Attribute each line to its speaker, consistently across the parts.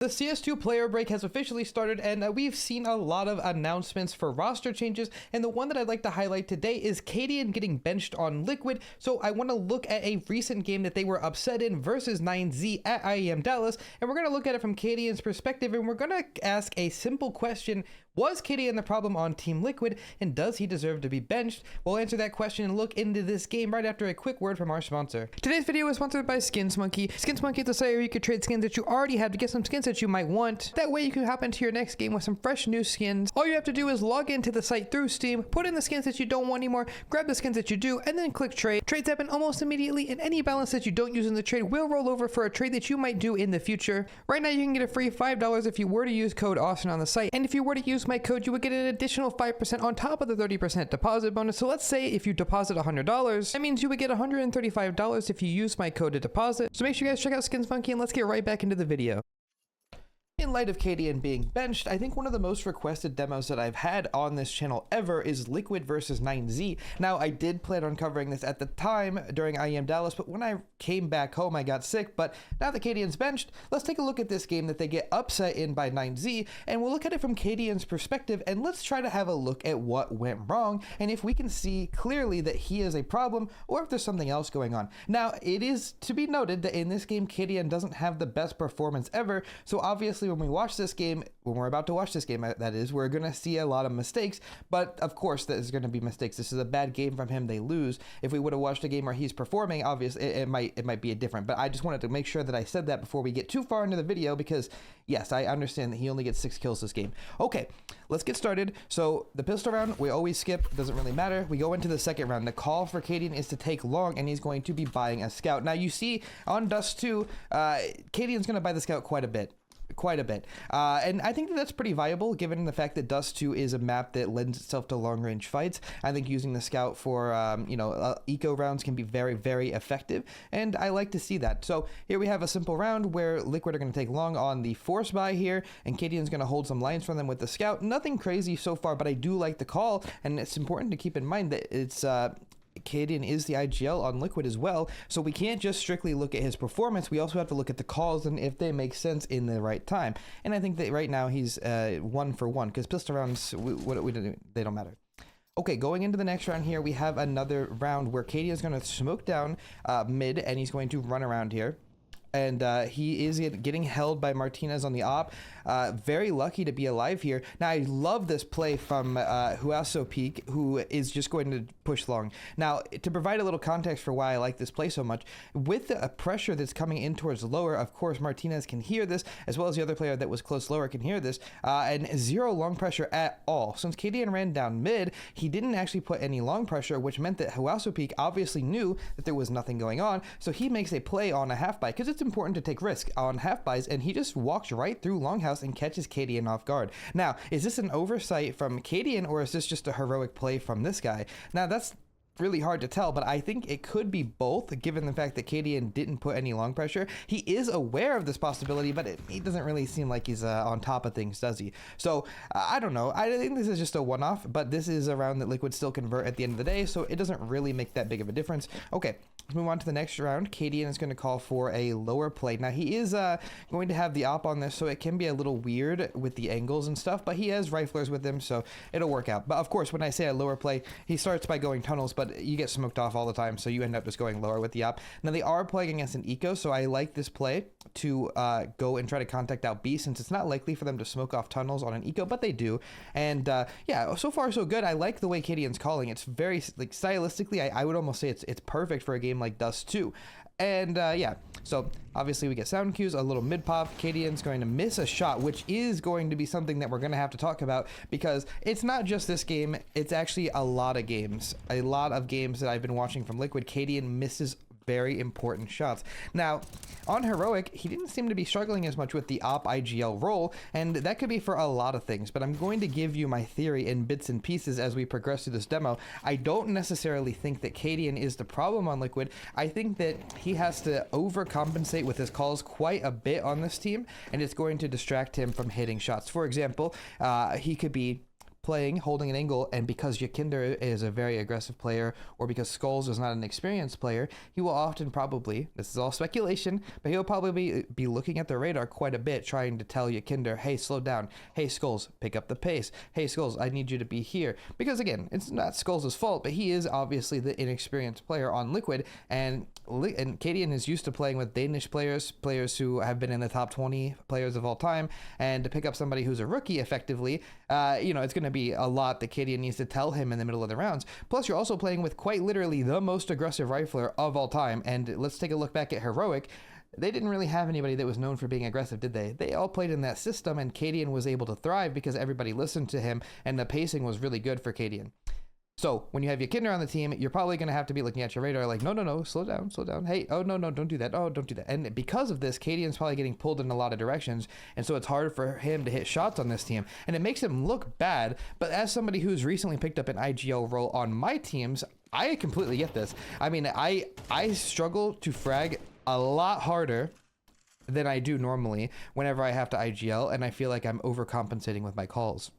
Speaker 1: The CS2 player break has officially started, and we've seen a lot of announcements for roster changes, and the one that I'd like to highlight today is Cadian getting benched on Liquid. So I want to look at a recent game that they were upset in versus 9Z at IEM Dallas, and we're going to look at it from Cadian's perspective, and we're going to ask a simple question. Was Cadian the problem on Team Liquid, and does he deserve to be benched? We'll answer that question and look into this game right after a quick word from our sponsor. Today's video is sponsored by SkinsMonkey. SkinsMonkey is a site where you could trade skins that you already have to get some skins that you might want. That way you can hop into your next game with some fresh new skins. All you have to do is log into the site through Steam, put in the skins that you don't want anymore, grab the skins that you do, and then click trade. Trades happen almost immediately, and any balance that you don't use in the trade will roll over for a trade that you might do in the future. Right now you can get a free $5 if you were to use code Austin on the site, and if you were to use my code you would get an additional 5% on top of the 30% deposit bonus. So let's say if you deposit $100, that means you would get $135 if you use my code to deposit. So make sure you guys check out SkinsMonkey, and let's get right back into the video. In light of Cadian being benched, I think one of the most requested demos that I've had on this channel ever is Liquid versus 9Z. Now, I did plan on covering this at the time during IEM Dallas, but when I came back home, I got sick. But now that Cadian's benched, let's take a look at this game that they get upset in by 9Z, and we'll look at it from Cadian's perspective, and let's try to have a look at what went wrong, and if we can see clearly that he is a problem, or if there's something else going on. Now, it is to be noted that in this game, Cadian doesn't have the best performance ever, so obviously when we watch this game, when we're about to watch this game, that is, we're going to see a lot of mistakes, but of course there's going to be mistakes. This is a bad game from him, they lose. If we would have watched a game where he's performing, obviously it might be a different, but I just wanted to make sure that I said that before we get too far into the video, because yes, I understand that he only gets 6 kills this game. Okay, let's get started. So the pistol round, we always skip, doesn't really matter. We go into the second round. The call for Cadian is to take long, and he's going to be buying a scout. Now you see on Dust 2, Cadian's going to buy the scout quite a bit. And I think that that's pretty viable given the fact that Dust 2 is a map that lends itself to long range fights. I think using the scout for eco rounds can be very, very effective, and I like to see that. So here we have a simple round where Liquid are going to take long on the force buy here, and Cadian's going to hold some lines from them with the scout. Nothing crazy so far, but I do like the call, and it's important to keep in mind that it's Cadian is the IGL on Liquid as well, so we can't just strictly look at his performance. We also have to look at the calls and if they make sense in the right time. And I think that right now he's 1 for 1, because pistol rounds, they don't matter. Okay, going into the next round here, we have another round where Cadian is going to smoke down mid, and he's going to run around here. And he is getting held by Martinez on the op. Very lucky to be alive here. Now, I love this play from Huaso Peak, who is just going to push long. Now, to provide a little context for why I like this play so much, with the pressure that's coming in towards lower, of course, Martinez can hear this, as well as the other player that was close lower can hear this, and 0 long pressure at all. Since Cadian ran down mid, he didn't actually put any long pressure, which meant that Huaso Peak obviously knew that there was nothing going on, so he makes a play on a half buy, because it's important to take risk on half buys, and he just walks right through Longhouse and catches Cadian off guard. Now, is this an oversight from Cadian, or is this just a heroic play from this guy? Now, that's really hard to tell, but I think it could be both, given the fact that Cadian didn't put any long pressure. He is aware of this possibility, but he doesn't really seem like he's on top of things, does he? So I don't know. I think this is just a one-off, but this is a round that Liquid still convert at the end of the day, so it doesn't really make that big of a difference. Okay, let's move on to the next round. Cadian is going to call for a lower play. Now, he is going to have the op on this, so it can be a little weird with the angles and stuff, but he has riflers with him, so it'll work out. But of course, when I say a lower play, he starts by going tunnels, but you get smoked off all the time, so you end up just going lower with the op. Now, they are playing against an eco, so I like this play to go and try to contact out B, since it's not likely for them to smoke off tunnels on an eco, but they do. And yeah, so far so good. I like the way Cadian's calling. It's very, like, stylistically, I would almost say it's perfect for a game like Dust 2. And yeah, so obviously we get sound cues, a little mid pop. Cadian's going to miss a shot, which is going to be something that we're going to have to talk about, because it's not just this game, it's actually a lot of games. A lot of games that I've been watching from Liquid, Cadian misses very important shots. Now, on Heroic, he didn't seem to be struggling as much with the op IGL role, and that could be for a lot of things, but I'm going to give you my theory in bits and pieces as we progress through this demo. I don't necessarily think that Cadian is the problem on Liquid. I think that he has to overcompensate with his calls quite a bit on this team, and it's going to distract him from hitting shots. For example, he could be playing, holding an angle, and because Yakinder is a very aggressive player, or because Skulls is not an experienced player, he will often probably, this is all speculation, but he'll probably be looking at the radar quite a bit, trying to tell Yakinder, hey, slow down. Hey, Skulls, pick up the pace. Hey, Skulls, I need you to be here. Because again, it's not Skulls' fault, but he is obviously the inexperienced player on Liquid, and Cadian is used to playing with Danish players who have been in the top 20 players of all time, and to pick up somebody who's a rookie effectively, it's going to be a lot that Cadian needs to tell him in the middle of the rounds. Plus, you're also playing with quite literally the most aggressive rifler of all time, and let's take a look back at Heroic. They didn't really have anybody that was known for being aggressive, did they? They all played in that system, and Cadian was able to thrive because everybody listened to him, and the pacing was really good for Cadian. So when you have Yakinder on the team, you're probably going to have to be looking at your radar like, no, slow down. Hey, oh, no, don't do that. Oh, don't do that. And because of this, Cadian's probably getting pulled in a lot of directions. And so it's hard for him to hit shots on this team. And it makes him look bad. But as somebody who's recently picked up an IGL role on my teams, I completely get this. I mean, I struggle to frag a lot harder than I do normally whenever I have to IGL. And I feel like I'm overcompensating with my calls.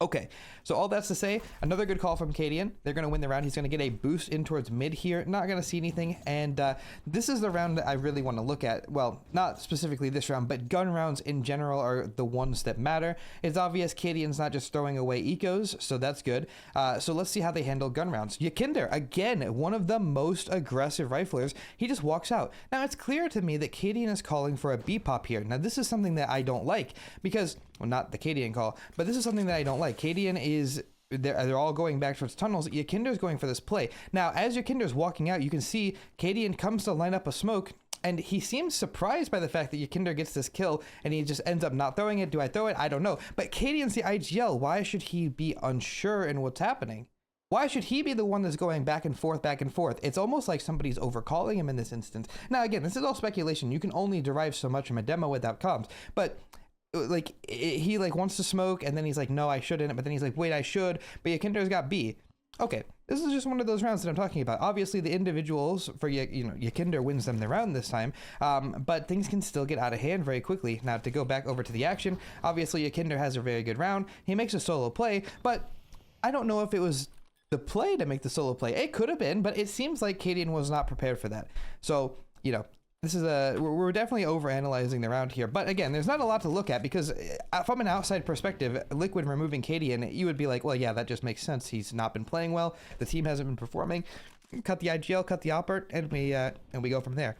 Speaker 1: Okay, so all that's to say, another good call from Cadian. They're going to win the round. He's going to get a boost in towards mid here. Not going to see anything. And this is the round that I really want to look at. Well, not specifically this round, but gun rounds in general are the ones that matter. It's obvious Cadian's not just throwing away ecos, so that's good. So let's see how they handle gun rounds. Yakinder, again, one of the most aggressive riflers. He just walks out. Now, it's clear to me that Cadian is calling for a B pop here. Now, this is something that I don't like because... well, not the Cadian call, but this is something that I don't like. Cadian is, they're all going back towards tunnels. Yakinder's going for this play. Now, as Yakinder's walking out, you can see Cadian comes to line up a smoke, and he seems surprised by the fact that Yakinder gets this kill, and he just ends up not throwing it. Do I throw it? I don't know. But Cadian's the IGL. Why should he be unsure in what's happening? Why should he be the one that's going back and forth, back and forth? It's almost like somebody's overcalling him in this instance. Now, again, this is all speculation. You can only derive so much from a demo without comms, but... like he like wants to smoke, and then he's like, no, I shouldn't, but then he's like, wait, I should, but Yakinder's got B. Okay, this is just one of those rounds that I'm talking about. Obviously the individuals for Yakinder wins them the round this time, but things can still get out of hand very quickly. Now, to go back over to the action, obviously Yakinder has a very good round. He makes a solo play, but I don't know if it was the play to make the solo play. It could have been, but it seems like Cadian was not prepared for that. So this is we're definitely overanalyzing the round here, but again, there's not a lot to look at because from an outside perspective, Liquid removing Cadian, you would be like, well, yeah, that just makes sense. He's not been playing well. The team hasn't been performing. Cut the IGL, cut the Oppert, and we go from there.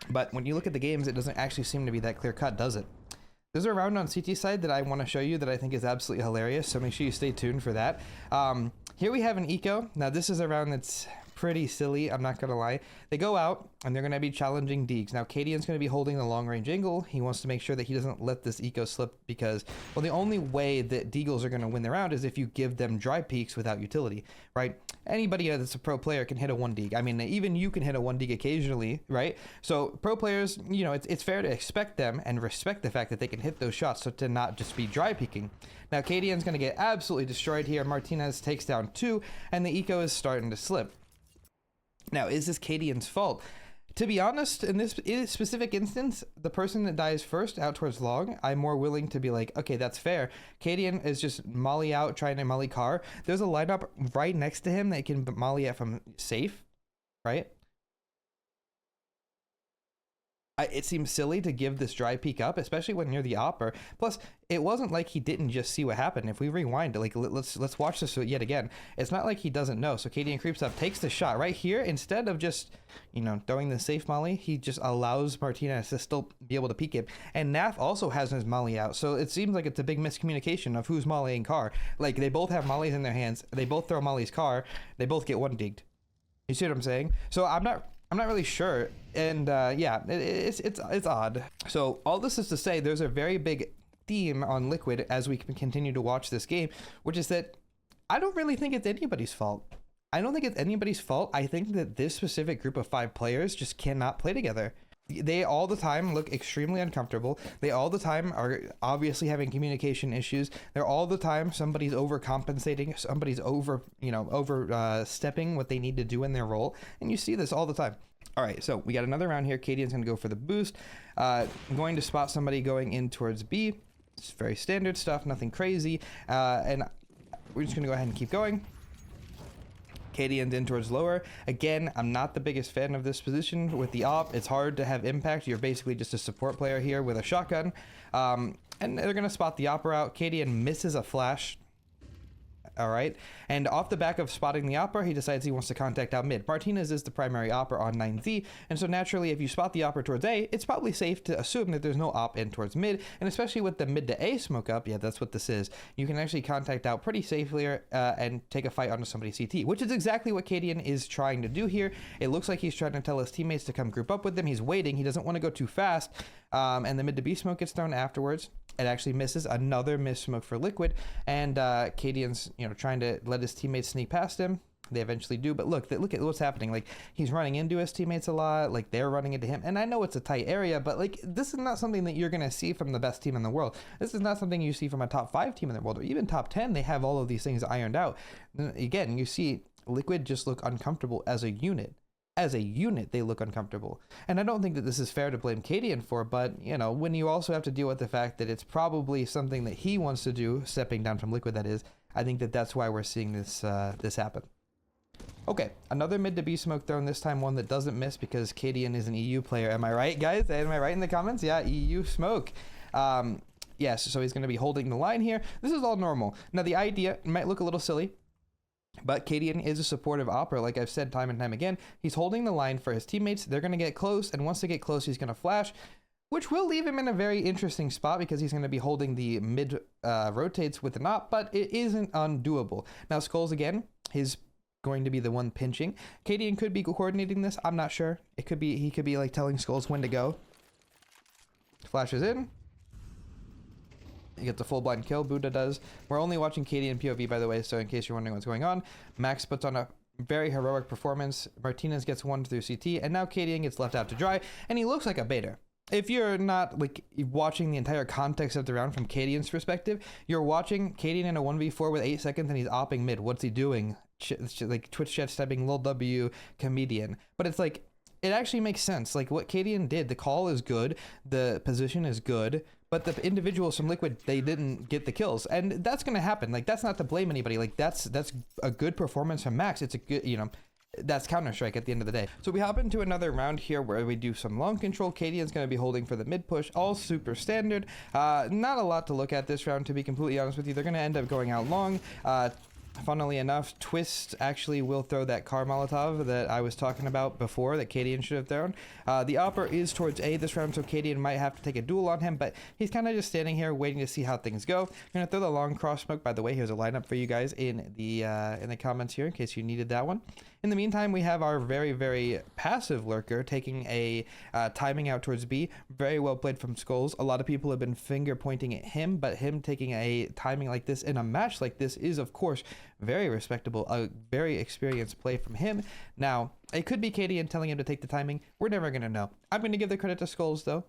Speaker 1: But when you look at the games, it doesn't actually seem to be that clear cut, does it? There's a round on CT side that I want to show you that I think is absolutely hilarious, so make sure you stay tuned for that. Here we have an eco. Now this is a round that's pretty silly, I'm not gonna lie. They go out and they're gonna be challenging Deegs. Now Cadian's gonna be holding the long range angle. He wants to make sure that he doesn't let this eco slip because, well, the only way that Deagles are gonna win the round is if you give them dry peaks without utility, right? Anybody that's a pro player can hit a 1 Deeg. I mean, even you can hit a 1 Deeg occasionally, right? So pro players, it's fair to expect them and respect the fact that they can hit those shots, so to not just be dry peaking. Now Cadian's gonna get absolutely destroyed here. Martinez takes down 2, and the eco is starting to slip. Now, is this Cadian's fault? To be honest, in this specific instance, the person that dies first out towards long, I'm more willing to be like, okay, that's fair. Cadian is just molly out, trying to molly car. There's a lineup right next to him that can molly it from safe, right? It seems silly to give this dry peek up, especially when near the Opper. Plus, it wasn't like he didn't just see what happened. If we rewind, like let's watch this yet again. It's not like he doesn't know. So Cadian creeps up, takes the shot right here. Instead of just, throwing the safe molly, he just allows Martinez to still be able to peek him. And Naf also has his molly out. So it seems like it's a big miscommunication of who's mollying car. Like, they both have mollies in their hands. They both throw molly's car. They both get 1 Deeged. You see what I'm saying? So I'm not really sure, and yeah, it's odd. So all this is to say, there's a very big theme on Liquid as we continue to watch this game, which is that I don't really think it's anybody's fault. I don't think it's anybody's fault. I think that this specific group of 5 players just cannot play together. They all the time look extremely uncomfortable. They all the time are obviously having communication issues. They're all the time somebody's overcompensating, somebody's overstepping what they need to do in their role, and you see this all the time. All right, so we got another round here. Cadian's gonna go for the boost. Going to spot somebody going in towards B. It's very standard stuff, nothing crazy. And we're just gonna go ahead and keep going. Cadian's in towards lower. Again, I'm not the biggest fan of this position with the op. It's hard to have impact. You're basically just a support player here with a shotgun. And they're going to spot the opera out. Cadian misses a flash. All right. And off the back of spotting the opera, he decides he wants to contact out mid. Martinez is the primary opera on 9Z. And so naturally, if you spot the opera towards A, it's probably safe to assume that there's no op in towards mid. And especially with the mid to A smoke up, yeah, that's what this is. You can actually contact out pretty safely and take a fight onto somebody's CT, which is exactly what Cadian is trying to do here. It looks like he's trying to tell his teammates to come group up with him. He's waiting. He doesn't want to go too fast. And the mid to B smoke gets thrown afterwards. It actually misses. Another miss smoke for Liquid, and Cadian's trying to let his teammates sneak past him. They eventually do, but look at what's happening. Like, he's running into his teammates a lot, like they're running into him. And I know it's a tight area, but like, this is not something that you're gonna see from the best team in the world. This is not something you see from a top 5 team in the world, or even top 10. They have all of these things ironed out. Again, you see Liquid just look uncomfortable as a unit. As a unit, they look uncomfortable. And I don't think that this is fair to blame Cadian for, but, when you also have to deal with the fact that it's probably something that he wants to do, stepping down from Liquid, that is, I think that that's why we're seeing this this happen. Okay, another mid to B smoke thrown, this time one that doesn't miss because Cadian is an EU player. Am I right, guys? Am I right in the comments? Yeah, EU smoke. Yes, so he's going to be holding the line here. This is all normal. Now, the idea might look a little silly, but Cadian is a supportive opera, like I've said time and time again. He's holding the line for his teammates. They're going to get close, and once they get close, he's going to flash, which will leave him in a very interesting spot because he's going to be holding the mid rotates with an op, but it isn't undoable. Now, Skulls, again, he's going to be the one pinching. Cadian could be coordinating this. I'm not sure. It could be, he could be like telling Skulls when to go. Flashes in. He gets a full blind kill. Buddha does. We're only watching Cadian POV, by the way, so in case you're wondering what's going on. Max puts on a very heroic performance. Martinez gets one through CT, and now Cadian gets left out to dry, and he looks like a beta. If you're not like watching the entire context of the round from Cadian's perspective, you're watching Cadian in a 1v4 with 8 seconds, and he's opping mid. What's he doing? Like Twitch chat stepping, Lil W, comedian. But it's like, it actually makes sense. Like what Cadian did, the call is good, the position is good, but the individuals from Liquid, they didn't get the kills, and that's gonna happen. Like, that's not to blame anybody. Like, that's a good performance from Max. It's a good, that's Counter-Strike at the end of the day. So we hop into another round here where we do some long control. Cadian's going to be holding for the mid push, all super standard. Not a lot to look at this round, to be completely honest with you. They're going to end up going out long. Funnily enough, Twist actually will throw that car Molotov that I was talking about before that Cadian should have thrown. The opera is towards A this round, so Cadian might have to take a duel on him, but he's kind of just standing here waiting to see how things go. I'm going to throw the long cross smoke. By the way, here's a lineup for you guys in the comments here in case you needed that one. In the meantime, we have our very, very passive lurker taking a timing out towards B. Very well played from Skulls. A lot of people have been finger pointing at him, but him taking a timing like this in a match like this is, of course, very respectable. A very experienced play from him. Now, it could be Cadian telling him to take the timing. We're never going to know. I'm going to give the credit to Skulls, though,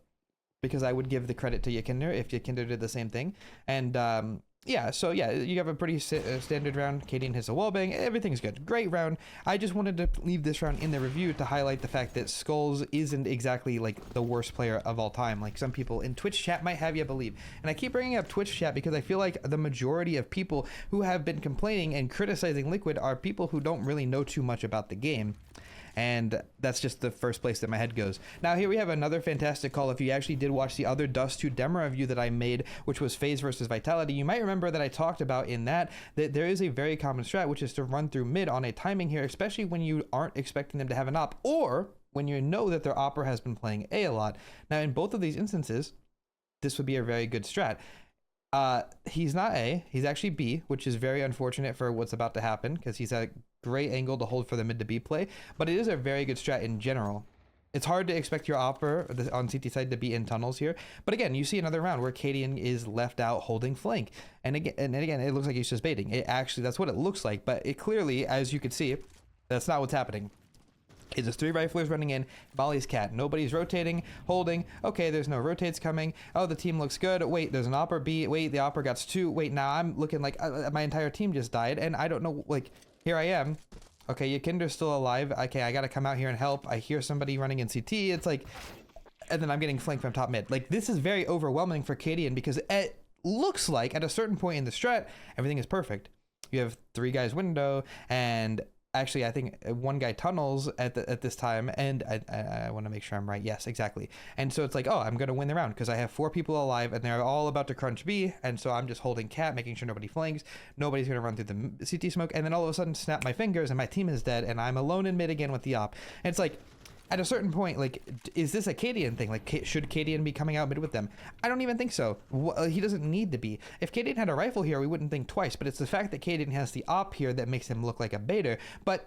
Speaker 1: because I would give the credit to Yakinder if Yakinder did the same thing. And, yeah, so yeah, you have a pretty standard round. Cadian hits a wallbang. Everything's good. Great round. I just wanted to leave this round in the review to highlight the fact that Skulls isn't exactly like the worst player of all time, like some people in Twitch chat might have you believe. And I keep bringing up Twitch chat because I feel like the majority of people who have been complaining and criticizing Liquid are people who don't really know too much about the game. And that's just the first place that my head goes. Now here we have another fantastic call. If you actually did watch the other Dust 2 demo review that I made, which was FaZe versus Vitality, you might remember that I talked about in that there is a very common strat, which is to run through mid on a timing here, especially when you aren't expecting them to have an op, or when you know that their opera has been playing A a lot. Now in both of these instances, this would be a very good strat. He's not A, he's actually B, which is very unfortunate for what's about to happen because he's a great angle to hold for the mid to B play, but it is a very good strat in general. It's hard to expect your opera on CT side to be in tunnels here, but again, you see another round where Cadian is left out holding flank, and again, it looks like he's just baiting. It actually, that's what it looks like, but it clearly, as you can see, that's not what's happening. It's just 3 riflers running in, Molly's cat. Nobody's rotating, holding. Okay, there's no rotates coming. Oh, the team looks good. Wait, there's an opera B. Wait, the opera got 2. Wait, now I'm looking like my entire team just died, and I don't know, like, here I am. Okay, Yakinder's still alive. Okay, I gotta come out here and help. I hear somebody running in CT. It's like, and then I'm getting flanked from top mid. Like, this is very overwhelming for Cadian because looks like at a certain point in the strat, everything is perfect. You have 3 guys window, and actually I think 1 guy tunnels at this time, and I want to make sure I'm right. Yes, exactly. And so it's like, oh, I'm gonna win the round because I have 4 people alive and they're all about to crunch B, and so I'm just holding cat, making sure nobody flanks, nobody's gonna run through the CT smoke, and then all of a sudden snap my fingers and my team is dead and I'm alone in mid again with the op. And it's like, at a certain point, like, is this a Cadian thing? Like, should Cadian be coming out mid with them? I don't even think so. He doesn't need to be. If Cadian had a rifle here, we wouldn't think twice, but it's the fact that Cadian has the op here that makes him look like a baiter. But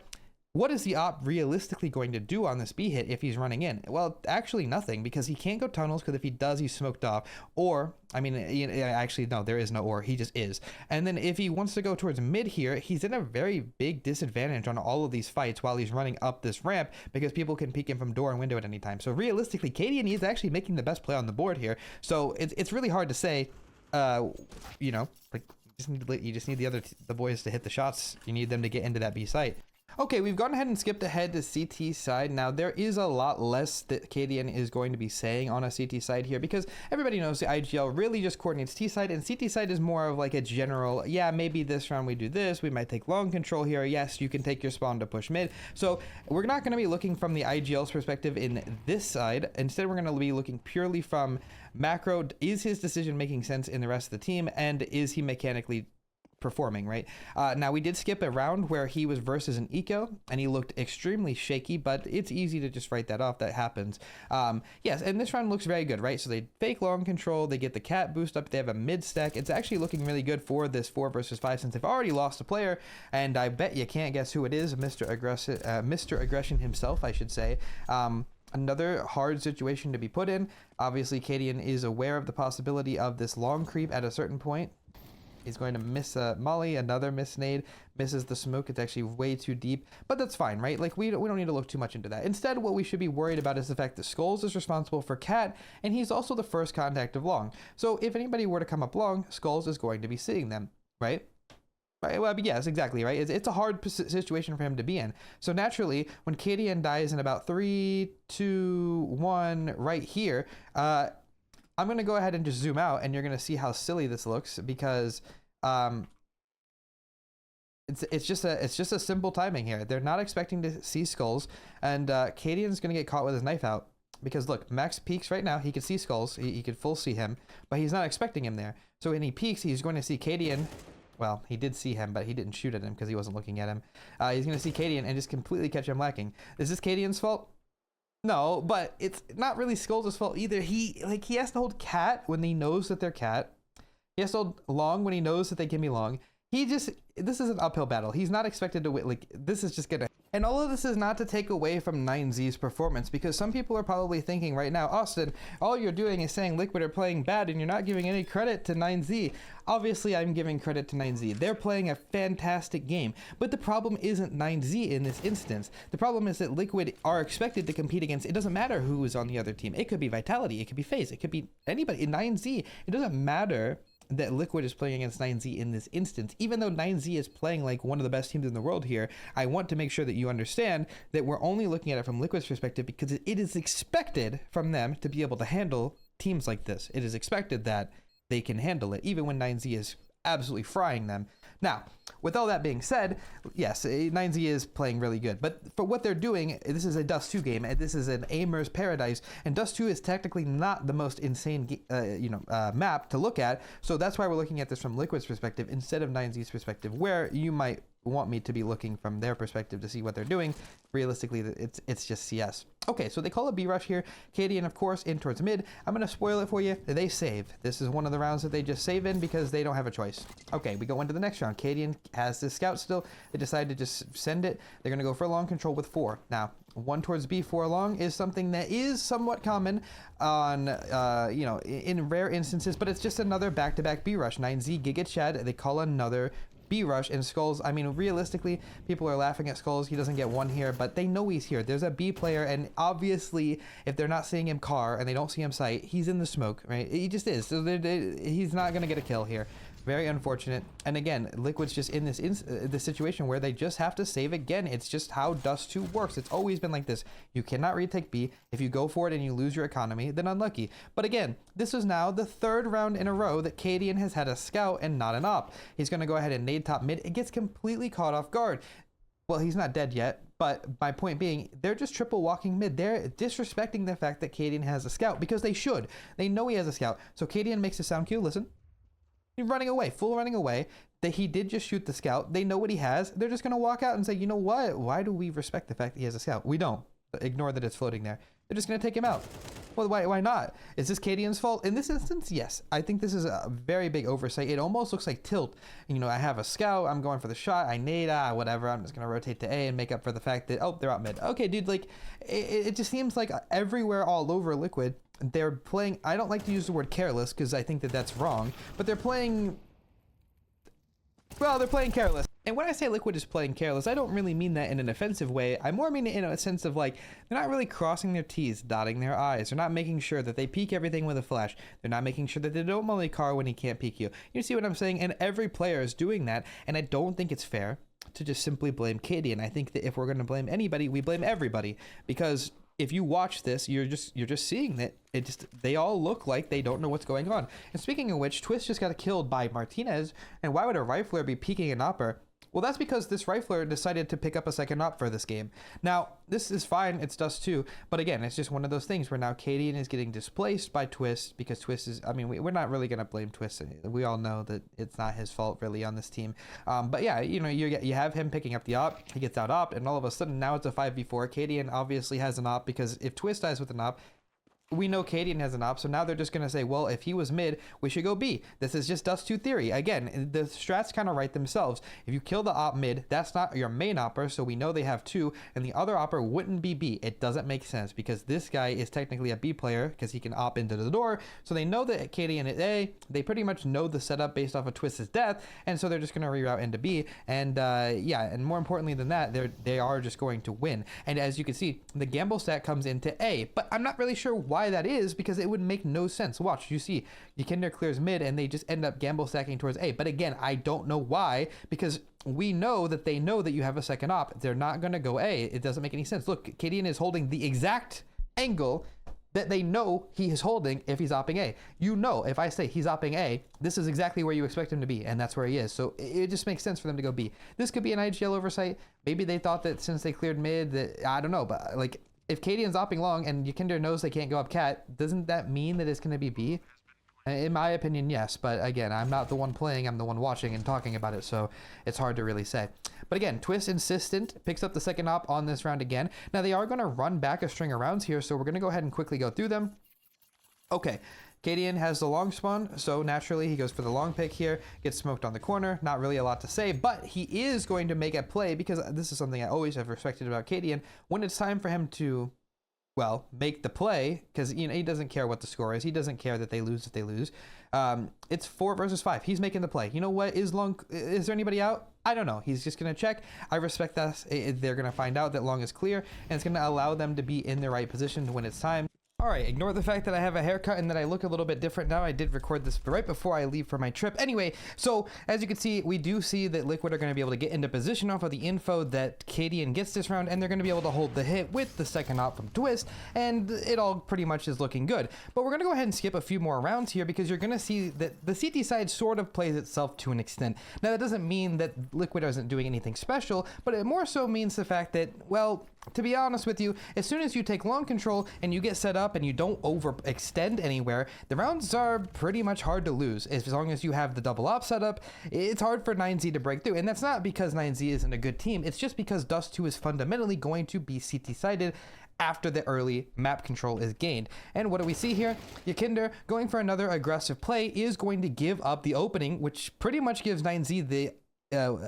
Speaker 1: what is the op realistically going to do on this B hit if he's running in? Well, actually nothing, because he can't go tunnels, because if he does, he's smoked off. Or, I mean, actually, no, there is no or. He just is. And then if he wants to go towards mid here, he's in a very big disadvantage on all of these fights while he's running up this ramp, because people can peek him from door and window at any time. So realistically, Cadian is actually making the best play on the board here. So it's really hard to say, you know, like, you just need the boys to hit the shots. You need them to get into that B site. Okay, we've gone ahead and skipped ahead to CT side. Now, there is a lot less that Cadian is going to be saying on a CT side here, because everybody knows the IGL really just coordinates T side, and CT side is more of like a general, yeah, maybe this round we do this, we might take long control here, yes, you can take your spawn to push mid. So we're not going to be looking from the IGL's perspective in this side. Instead, we're going to be looking purely from macro. Is his decision making sense in the rest of the team, and is he mechanically performing, right? Now, we did skip a round where he was versus an eco and he looked extremely shaky, but it's easy to just write that off. That happens. Yes, and this round looks very good, right? So they fake long control, they get the cat boost up, they have a mid stack. It's actually looking really good for this 4 versus 5 since they've already lost a player, and I bet you can't guess who it is. Mr. Aggression himself, I should say. Another hard situation to be put in. Obviously, Cadian is aware of the possibility of this long creep at a certain point. He's going to miss Molly, another miss nade, misses the smoke. It's actually way too deep, but that's fine, right? Like, we don't need to look too much into that. Instead, what we should be worried about is the fact that Skulls is responsible for cat, and he's also the first contact of long. So if anybody were to come up long, Skulls is going to be seeing them, right? Right, well, yes, exactly, right? It's a hard situation for him to be in. So naturally, when Cadian dies in about 3, 2, 1 right here, I'm going to go ahead and just zoom out, and you're going to see how silly this looks, because it's just a simple timing here. They're not expecting to see Skulls, and Cadian's going to get caught with his knife out, because look, Max peeks right now. He can see Skulls. He could full see him, but he's not expecting him there. So when he peeks, he's going to see Cadian. Well, he did see him, but he didn't shoot at him because he wasn't looking at him. He's going to see Cadian and just completely catch him lacking. Is this Cadian's fault? No, but it's not really Skulls' fault either. He has to hold cat when he knows that they're cat. He has to hold long when he knows that they can be long. This is an uphill battle. He's not expected to win. Like, this is just gonna. And all of this is not to take away from 9Z's performance, because some people are probably thinking right now, Austin, all you're doing is saying Liquid are playing bad and you're not giving any credit to 9Z. Obviously, I'm giving credit to 9Z. They're playing a fantastic game, but the problem isn't 9Z in this instance. The problem is that Liquid are expected to compete against, it doesn't matter who is on the other team. It could be Vitality, it could be FaZe, it could be anybody. In 9Z, it doesn't matter that Liquid is playing against 9Z in this instance. Even though 9Z is playing like one of the best teams in the world here, I want to make sure that you understand that we're only looking at it from Liquid's perspective, because it is expected from them to be able to handle teams like this. It is expected that they can handle it, even when 9Z is absolutely frying them. Now, with all that being said, yes, 9Z is playing really good, but for what they're doing, this is a Dust 2 game, and this is an Aimer's Paradise, and Dust 2 is technically not the most insane map to look at, so that's why we're looking at this from Liquid's perspective instead of 9Z's perspective, where you might want me to be looking from their perspective to see what they're doing. Realistically, it's just CS. Okay, so they call a B rush here. Cadian, of course, in towards mid. I'm going to spoil it for you. They save. This is one of the rounds that they just save in because they don't have a choice. Okay, we go into the next round. Cadian has this scout still. They decide to just send it. They're going to go for long control with 4. Now, 1 towards B, 4 long is something that is somewhat common on, in rare instances, but it's just another back-to-back B rush. 9Z, Giga Chad, they call another B rush, and Skulls, I mean, realistically, people are laughing at Skulls. He doesn't get one here, but they know he's here. There's a B player, and obviously, if they're not seeing him car and they don't see him sight, he's in the smoke, right? He just is. So he's not going to get a kill here. Very unfortunate. And again, Liquid's just in this situation where they just have to save again. It's just how Dust 2 works. It's always been like this. You cannot retake B. If you go for it and you lose your economy, then unlucky. But again, this is now the third round in a row that Cadian has had a scout and not an op. He's going to go ahead and nade top mid. It gets completely caught off guard. Well, he's not dead yet, but my point being, they're just triple walking mid. They're disrespecting the fact that Cadian has a scout because they should. They know he has a scout. So Cadian makes a sound cue. Listen. He's running away, full running away. That he did just shoot the scout. They know what he has. They're just going to walk out and say, you know what? Why do we respect the fact that he has a scout? We don't. Ignore that it's floating there. They're just going to take him out. Well, why not? Is this Cadian's fault? In this instance, yes. I think this is a very big oversight. It almost looks like tilt. You know, I have a scout. I'm going for the shot. I nade. Whatever. I'm just going to rotate to A and make up for the fact that, oh, they're out mid. Okay, dude, like, it just seems like everywhere all over Liquid, they're playing, I don't like to use the word careless because I think that that's wrong, but they're playing, well, they're playing careless. And when I say Liquid is playing careless, I don't really mean that in an offensive way. I more mean it in a sense of like, they're not really crossing their T's, dotting their I's. They're not making sure that they peek everything with a flash. They're not making sure that they don't multi car when he can't peek you. You see what I'm saying? And every player is doing that. And I don't think it's fair to just simply blame Cadian. I think that if we're going to blame anybody, we blame everybody. Because if you watch this, you're just seeing that they all look like they don't know what's going on. And speaking of which, Twist just got killed by Martinez. And why would a rifler be peeking an opper? Well, that's because this rifler decided to pick up a second op for this game. Now, this is fine. It's Dust 2. But again, it's just one of those things where now Cadian is getting displaced by Twist because Twist is, I mean, we're not really going to blame Twist. We all know that it's not his fault really on this team. But yeah, you know, you have him picking up the op. He gets out op, and all of a sudden now it's a 5v4. Cadian obviously has an op because if Twist dies with an op, we know Cadian has an op, so now they're just going to say, well, if he was mid, we should go B. This is just Dust 2 theory. Again, the strats kind of write themselves. If you kill the op mid, that's not your main opper, so we know they have two, and the other opper wouldn't be B. It doesn't make sense, because this guy is technically a B player, because he can op into the door, so they know that Cadian is A. They pretty much know the setup based off of Twist's death, and so they're just going to reroute into B, and yeah, and more importantly than that, they are just going to win. And as you can see, the gamble stat comes into A, but I'm not really sure why that is, because it would make no sense. Watch, you see Ykinder clears mid and they just end up gamble stacking towards A. But again, I don't know why, because we know that they know that you have a second op. They're not going to go A. It doesn't make any sense. Look, Cadian is holding the exact angle that they know he is holding if he's opping A. You know, if I say he's opping A, this is exactly where you expect him to be, and that's where he is. So it just makes sense for them to go B. This could be an IGL oversight. Maybe they thought that since they cleared mid, that I don't know, but like, if Cadian's opping long and Ykinder knows they can't go up cat, doesn't that mean that it's going to be B? In my opinion, yes. But again, I'm not the one playing. I'm the one watching and talking about it. So it's hard to really say. But again, Twist insistent, picks up the second op on this round again. Now they are going to run back a string of rounds here. So we're going to go ahead and quickly go through them. Okay. Cadian has the long spawn, so naturally he goes for the long pick here, gets smoked on the corner. Not really a lot to say, but he is going to make a play, because this is something I always have respected about Cadian. When it's time for him to, well, make the play, because you know he doesn't care what the score is. He doesn't care that they lose if they lose. It's 4 versus 5. He's making the play. You know what? Is there anybody out? I don't know. He's just going to check. I respect that. They're going to find out that long is clear, and it's going to allow them to be in the right position when it's time. All right, ignore the fact that I have a haircut and that I look a little bit different now. I did record this right before I leave for my trip. Anyway, so as you can see, we do see that Liquid are going to be able to get into position off of the info that Cadian gets this round, and they're going to be able to hold the hit with the second op from Twist, and it all pretty much is looking good. But we're going to go ahead and skip a few more rounds here, because you're going to see that the CT side sort of plays itself to an extent. Now, that doesn't mean that Liquid isn't doing anything special, but it more so means the fact that, well, to be honest with you, as soon as you take long control and you get set up and you don't overextend anywhere, the rounds are pretty much hard to lose. As long as you have the double op setup, it's hard for 9Z to break through. And that's not because 9Z isn't a good team. It's just because Dust 2 is fundamentally going to be CT-sided after the early map control is gained. And what do we see here? Ykinder going for another aggressive play is going to give up the opening, which pretty much gives 9Z the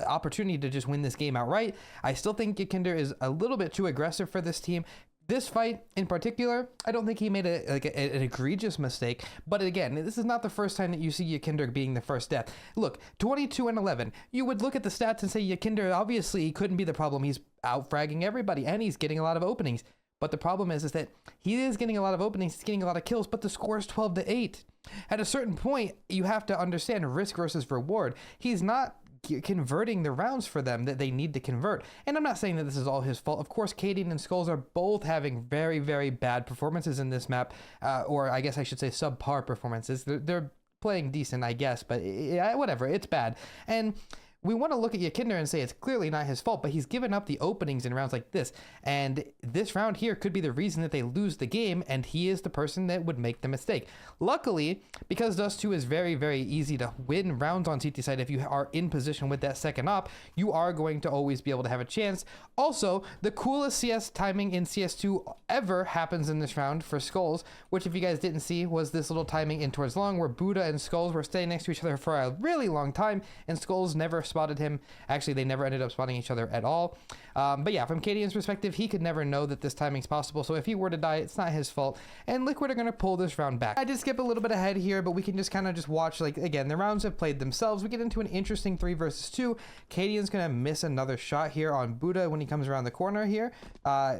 Speaker 1: opportunity to just win this game outright. I still think Ykinder is a little bit too aggressive for this team. This fight in particular, I don't think he made an egregious mistake, but again, this is not the first time that you see Ykinder being the first death. Look, 22 and 11. You would look at the stats and say Ykinder, obviously he couldn't be the problem. He's out fragging everybody and he's getting a lot of openings. But the problem is that he is getting a lot of openings, he's getting a lot of kills, but the score is 12-8. At a certain point, you have to understand risk versus reward. He's not converting the rounds for them that they need to convert. And I'm not saying that this is all his fault. Of course, Cadian and Skulls are both having very, very bad performances in this map, or I guess I should say subpar performances. They're playing decent, I guess, but whatever, it's bad. And we want to look at Yakinder and say it's clearly not his fault, but he's given up the openings in rounds like this. And this round here could be the reason that they lose the game, and he is the person that would make the mistake. Luckily, because Dust 2 is very, very easy to win rounds on CT side, if you are in position with that second op, you are going to always be able to have a chance. Also, the coolest CS timing in CS2 ever happens in this round for Skulls, which if you guys didn't see was this little timing in towards long where Buddha and Skulls were staying next to each other for a really long time, and Skulls never spotted him. Actually, they never ended up spotting each other at all. But yeah, from Cadian's perspective, he could never know that this timing's possible. So if he were to die, it's not his fault. And Liquid are going to pull this round back. I did skip a little bit ahead here, but we can just kind of just watch, like, again, the rounds have played themselves. We get into an interesting 3 versus 2. Cadian's going to miss another shot here on Buddha when he comes around the corner here.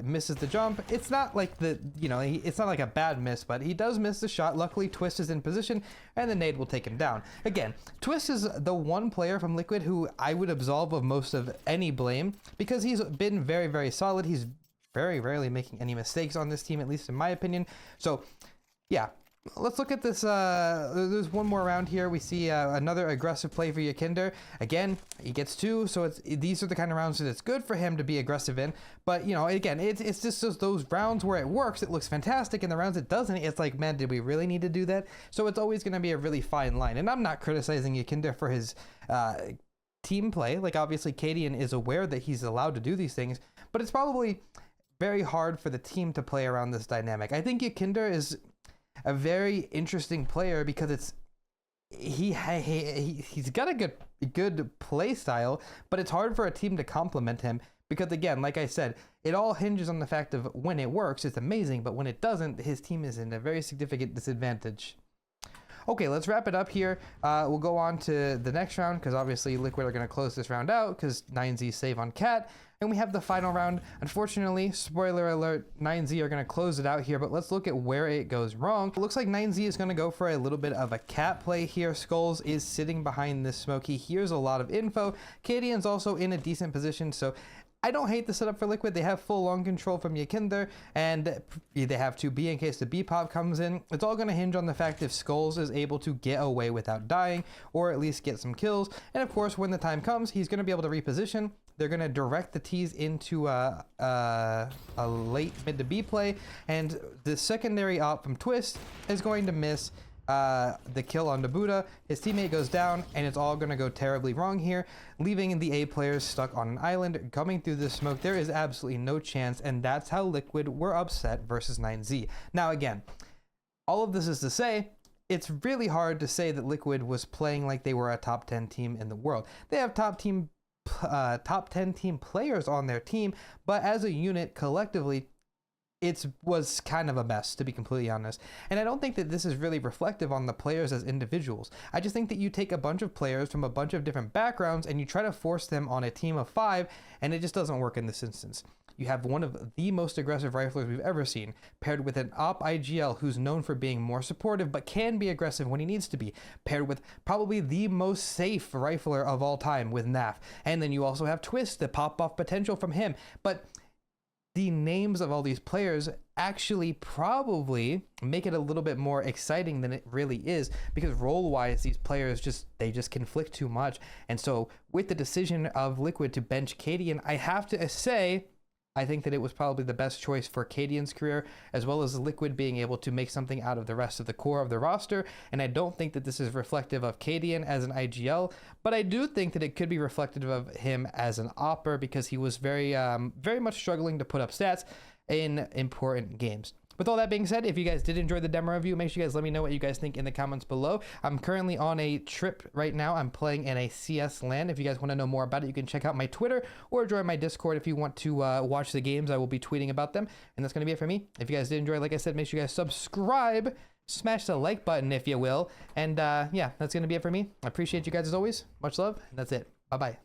Speaker 1: Misses the jump. It's not like it's not like a bad miss, but he does miss the shot. Luckily, Twist is in position, and the nade will take him down. Again, Twist is the one player from Liquid who I would absolve of most of any blame, because he's been very, very solid. He's very rarely making any mistakes on this team, at least in my opinion. So yeah, let's look at this. There's one more round here. We see another aggressive play for Yakinder. Again, he gets 2, so these are the kind of rounds that it's good for him to be aggressive in. But again, it's just those rounds where it works, it looks fantastic, and the rounds it doesn't, it's like, man, did we really need to do that? So it's always going to be a really fine line. And I'm not criticizing Yakinder for his team play. Like, obviously Cadian is aware that he's allowed to do these things, but it's probably very hard for the team to play around this dynamic. I think Yakinder is a very interesting player because he's got a good play style, but it's hard for a team to complement him because, again, like I said, it all hinges on the fact of when it works, it's amazing, but when it doesn't, his team is in a very significant disadvantage. Okay, let's wrap it up here. We'll go on to the next round because obviously Liquid are going to close this round out because 9Z save on Cat. And we have the final round. Unfortunately, spoiler alert, 9Z are going to close it out here, but let's look at where it goes wrong. It looks like 9Z is going to go for a little bit of a Cat play here. Skulls is sitting behind this smoke. He hears a lot of info. Cadian's also in a decent position, so I don't hate the setup for Liquid. They have full long control from Yakinder, and they have 2B in case the B pop comes in. It's all going to hinge on the fact if Skulls is able to get away without dying, or at least get some kills. And of course, when the time comes, he's going to be able to reposition. They're going to direct the T's into a late mid to B play, and the secondary op from Twist is going to miss the kill on the Buddha. His teammate goes down, and it's all going to go terribly wrong here, leaving the A players stuck on an island coming through the smoke. There is absolutely no chance, and that's how Liquid were upset versus 9Z. Now again, all of this is to say, it's really hard to say that Liquid was playing like they were a top 10 team in the world. They have top 10 team players on their team, but as a unit collectively, it was kind of a mess, to be completely honest. And I don't think that this is really reflective on the players as individuals. I just think that you take a bunch of players from a bunch of different backgrounds and you try to force them on a team of 5, and it just doesn't work in this instance. You have one of the most aggressive riflers we've ever seen, paired with an op IGL who's known for being more supportive but can be aggressive when he needs to be, paired with probably the most safe rifler of all time with Naf. And then you also have Twist, the pop-off potential from him. But the names of all these players actually probably make it a little bit more exciting than it really is, because role-wise, these players just conflict too much. And so with the decision of Liquid to bench Cadian, I have to say, I think that it was probably the best choice for Cadian's career, as well as Liquid being able to make something out of the rest of the core of the roster. And I don't think that this is reflective of Cadian as an IGL, but I do think that it could be reflective of him as an opper, because he was very much struggling to put up stats in important games. With all that being said, if you guys did enjoy the demo review, make sure you guys let me know what you guys think in the comments below. I'm currently on a trip right now. I'm playing in a CS LAN. If you guys want to know more about it, you can check out my Twitter or join my Discord if you want to watch the games. I will be tweeting about them. And that's going to be it for me. If you guys did enjoy, like I said, make sure you guys subscribe, smash the like button if you will. And yeah, that's going to be it for me. I appreciate you guys as always. Much love. And that's it. Bye-bye.